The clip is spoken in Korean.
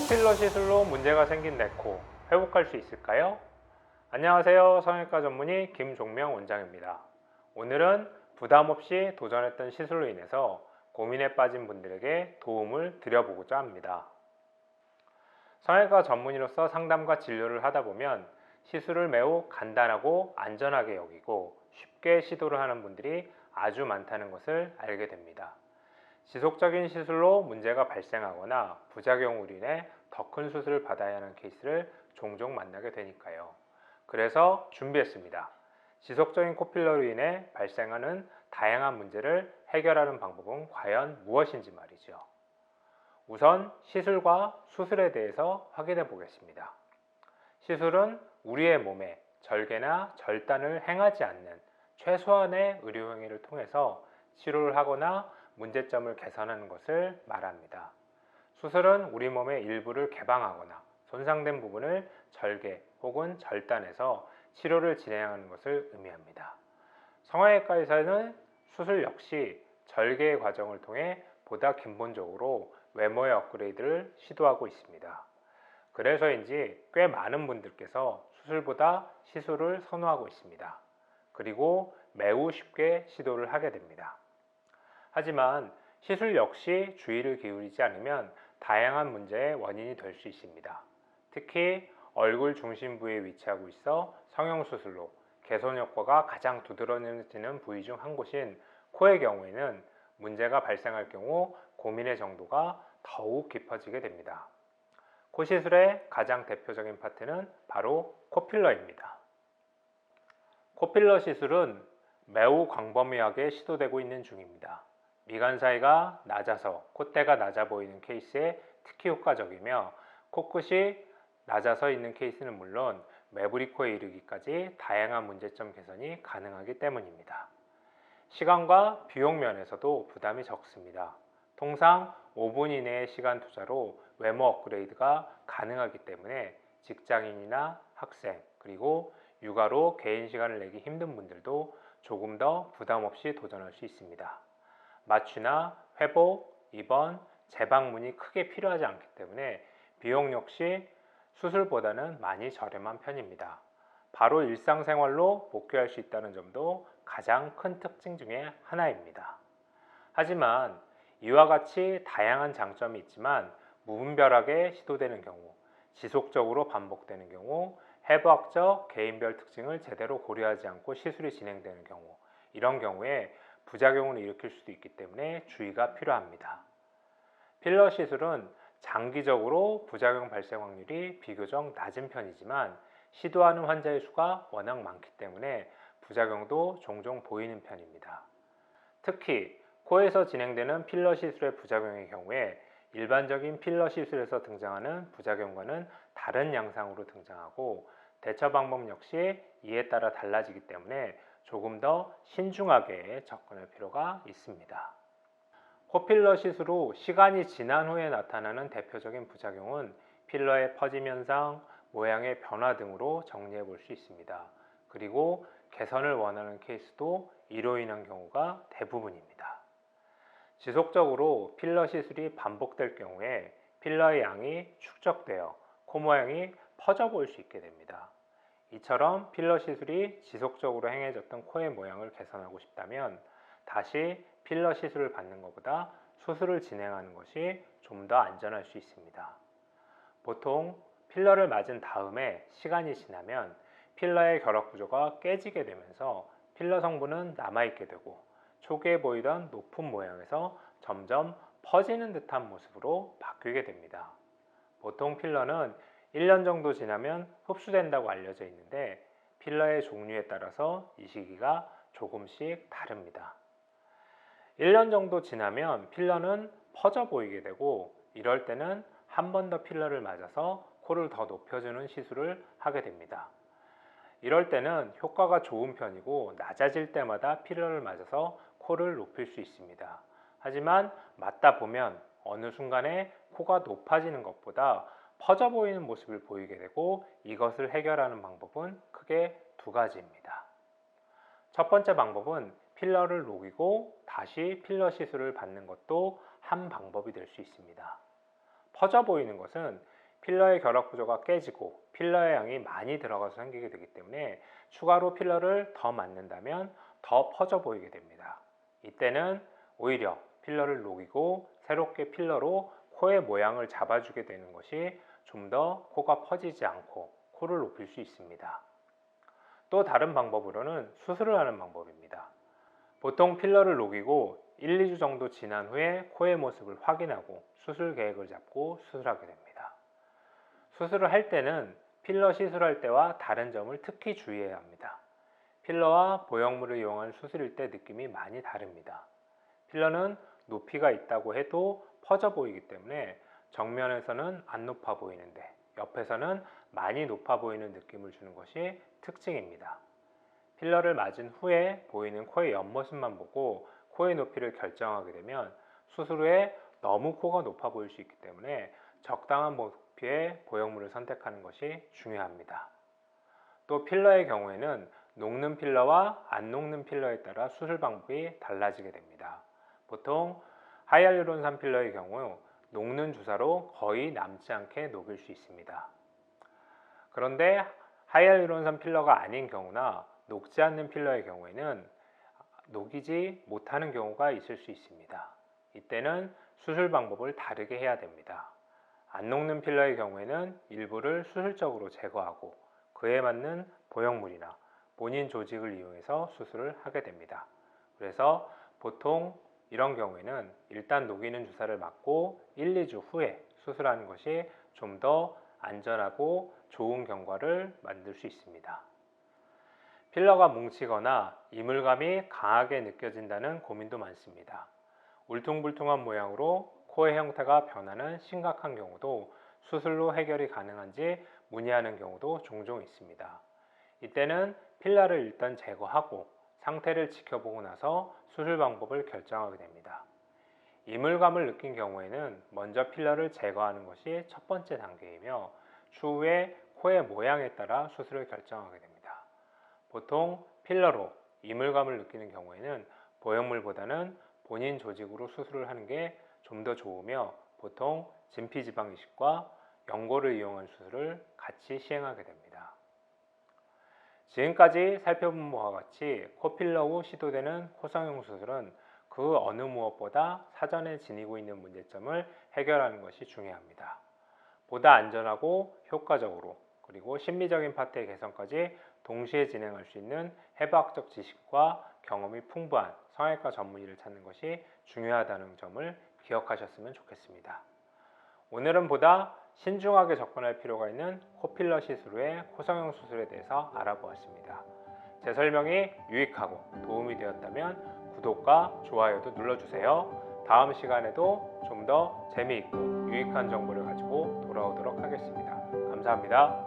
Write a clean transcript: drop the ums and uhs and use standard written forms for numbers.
코필러 시술로 문제가 생긴 내 코 회복할 수 있을까요? 안녕하세요. 성형외과 전문의 김종명 원장입니다. 오늘은 부담 없이 도전했던 시술로 인해서 고민에 빠진 분들에게 도움을 드려보고자 합니다. 성형외과 전문의로서 상담과 진료를 하다 보면 시술을 매우 간단하고 안전하게 여기고 쉽게 시도를 하는 분들이 아주 많다는 것을 알게 됩니다. 지속적인 시술로 문제가 발생하거나 부작용으로 인해 더 큰 수술을 받아야 하는 케이스를 종종 만나게 되니까요. 그래서 준비했습니다. 지속적인 코필러로 인해 발생하는 다양한 문제를 해결하는 방법은 과연 무엇인지 말이죠. 우선 시술과 수술에 대해서 확인해 보겠습니다. 시술은 우리의 몸에 절개나 절단을 행하지 않는 최소한의 의료 행위를 통해서 치료를 하거나 문제점을 개선하는 것을 말합니다. 수술은 우리 몸의 일부를 개방하거나 손상된 부분을 절개 혹은 절단해서 치료를 진행하는 것을 의미합니다. 성형외과에서는 수술 역시 절개의 과정을 통해 보다 근본적으로 외모의 업그레이드를 시도하고 있습니다. 그래서인지 꽤 많은 분들께서 수술보다 시술을 선호하고 있습니다. 그리고 매우 쉽게 시도를 하게 됩니다. 하지만 시술 역시 주의를 기울이지 않으면 다양한 문제의 원인이 될 수 있습니다. 특히 얼굴 중심 부위에 위치하고 있어 성형수술로 개선 효과가 가장 두드러지는 부위 중 한 곳인 코의 경우에는 문제가 발생할 경우 고민의 정도가 더욱 깊어지게 됩니다. 코 시술의 가장 대표적인 파트는 바로 코필러입니다. 코필러 시술은 매우 광범위하게 시도되고 있는 중입니다. 미간 사이가 낮아서 콧대가 낮아 보이는 케이스에 특히 효과적이며 코끝이 낮아서 있는 케이스는 물론 매부리 코에 이르기까지 다양한 문제점 개선이 가능하기 때문입니다. 시간과 비용 면에서도 부담이 적습니다. 통상 5분 이내의 시간 투자로 외모 업그레이드가 가능하기 때문에 직장인이나 학생 그리고 육아로 개인 시간을 내기 힘든 분들도 조금 더 부담 없이 도전할 수 있습니다. 마취나 회복, 입원, 재방문이 크게 필요하지 않기 때문에 비용 역시 수술보다는 많이 저렴한 편입니다. 바로 일상생활로 복귀할 수 있다는 점도 가장 큰 특징 중에 하나입니다. 하지만 이와 같이 다양한 장점이 있지만 무분별하게 시도되는 경우, 지속적으로 반복되는 경우, 해부학적 개인별 특징을 제대로 고려하지 않고 시술이 진행되는 경우, 이런 경우에 부작용을 일으킬 수도 있기 때문에 주의가 필요합니다. 필러 시술은 장기적으로 부작용 발생 확률이 비교적 낮은 편이지만 시도하는 환자의 수가 워낙 많기 때문에 부작용도 종종 보이는 편입니다. 특히 코에서 진행되는 필러 시술의 부작용의 경우에 일반적인 필러 시술에서 등장하는 부작용과는 다른 양상으로 등장하고 대처 방법 역시 이에 따라 달라지기 때문에 조금 더 신중하게 접근할 필요가 있습니다. 코필러 시술 후 시간이 지난 후에 나타나는 대표적인 부작용은 필러의 퍼짐 현상, 모양의 변화 등으로 정리해 볼 수 있습니다. 그리고 개선을 원하는 케이스도 이로 인한 경우가 대부분입니다. 지속적으로 필러 시술이 반복될 경우에 필러의 양이 축적되어 코 모양이 퍼져 보일 수 있게 됩니다. 이처럼 필러 시술이 지속적으로 행해졌던 코의 모양을 개선하고 싶다면 다시 필러 시술을 받는 것보다 수술을 진행하는 것이 좀 더 안전할 수 있습니다. 보통 필러를 맞은 다음에 시간이 지나면 필러의 결합 구조가 깨지게 되면서 필러 성분은 남아있게 되고 초기에 보이던 높은 모양에서 점점 퍼지는 듯한 모습으로 바뀌게 됩니다. 보통 필러는 1년 정도 지나면 흡수된다고 알려져 있는데 필러의 종류에 따라서 이 시기가 조금씩 다릅니다. 1년 정도 지나면 필러는 퍼져 보이게 되고 이럴 때는 한 번 더 필러를 맞아서 코를 더 높여주는 시술을 하게 됩니다. 이럴 때는 효과가 좋은 편이고 낮아질 때마다 필러를 맞아서 코를 높일 수 있습니다. 하지만 맞다 보면 어느 순간에 코가 높아지는 것보다 퍼져 보이는 모습을 보이게 되고 이것을 해결하는 방법은 크게 두 가지입니다. 첫 번째 방법은 필러를 녹이고 다시 필러 시술을 받는 것도 한 방법이 될 수 있습니다. 퍼져 보이는 것은 필러의 결합 구조가 깨지고 필러의 양이 많이 들어가서 생기게 되기 때문에 추가로 필러를 더 맞는다면 더 퍼져 보이게 됩니다. 이때는 오히려 필러를 녹이고 새롭게 필러로 코의 모양을 잡아주게 되는 것이 좀 더 코가 퍼지지 않고 코를 높일 수 있습니다. 또 다른 방법으로는 수술을 하는 방법입니다. 보통 필러를 녹이고 1, 2주 정도 지난 후에 코의 모습을 확인하고 수술 계획을 잡고 수술하게 됩니다. 수술을 할 때는 필러 시술할 때와 다른 점을 특히 주의해야 합니다. 필러와 보형물을 이용한 수술일 때 느낌이 많이 다릅니다. 필러는 높이가 있다고 해도 퍼져 보이기 때문에 정면에서는 안 높아 보이는데 옆에서는 많이 높아 보이는 느낌을 주는 것이 특징입니다. 필러를 맞은 후에 보이는 코의 옆모습만 보고 코의 높이를 결정하게 되면 수술 후에 너무 코가 높아 보일 수 있기 때문에 적당한 높이의 보형물을 선택하는 것이 중요합니다. 또 필러의 경우에는 녹는 필러와 안 녹는 필러에 따라 수술 방법이 달라지게 됩니다. 보통 하이알루론산 필러의 경우 녹는 주사로 거의 남지 않게 녹일 수 있습니다. 그런데 하이알루론산 필러가 아닌 경우나 녹지 않는 필러의 경우에는 녹이지 못하는 경우가 있을 수 있습니다. 이때는 수술 방법을 다르게 해야 됩니다. 안 녹는 필러의 경우에는 일부를 수술적으로 제거하고 그에 맞는 보형물이나 본인 조직을 이용해서 수술을 하게 됩니다. 그래서 보통 이런 경우에는 일단 녹이는 주사를 맞고 1, 2주 후에 수술하는 것이 좀 더 안전하고 좋은 경과를 만들 수 있습니다. 필러가 뭉치거나 이물감이 강하게 느껴진다는 고민도 많습니다. 울퉁불퉁한 모양으로 코의 형태가 변하는 심각한 경우도 수술로 해결이 가능한지 문의하는 경우도 종종 있습니다. 이때는 필러를 일단 제거하고 상태를 지켜보고 나서 수술 방법을 결정하게 됩니다. 이물감을 느낀 경우에는 먼저 필러를 제거하는 것이 첫 번째 단계이며 추후에 코의 모양에 따라 수술을 결정하게 됩니다. 보통 필러로 이물감을 느끼는 경우에는 보형물보다는 본인 조직으로 수술을 하는 게 좀 더 좋으며 보통 진피지방 이식과 연고를 이용한 수술을 같이 시행하게 됩니다. 지금까지 살펴본 바와 같이 코필러 후 시도되는 코성형 수술은 그 어느 무엇보다 사전에 지니고 있는 문제점을 해결하는 것이 중요합니다. 보다 안전하고 효과적으로 그리고 심리적인 파트의 개선까지 동시에 진행할 수 있는 해부학적 지식과 경험이 풍부한 성형외과 전문의를 찾는 것이 중요하다는 점을 기억하셨으면 좋겠습니다. 오늘은 보다 신중하게 접근할 필요가 있는 코필러 시술 후의 코성형 수술에 대해서 알아보았습니다. 제 설명이 유익하고 도움이 되었다면 구독과 좋아요도 눌러주세요. 다음 시간에도 좀 더 재미있고 유익한 정보를 가지고 돌아오도록 하겠습니다. 감사합니다.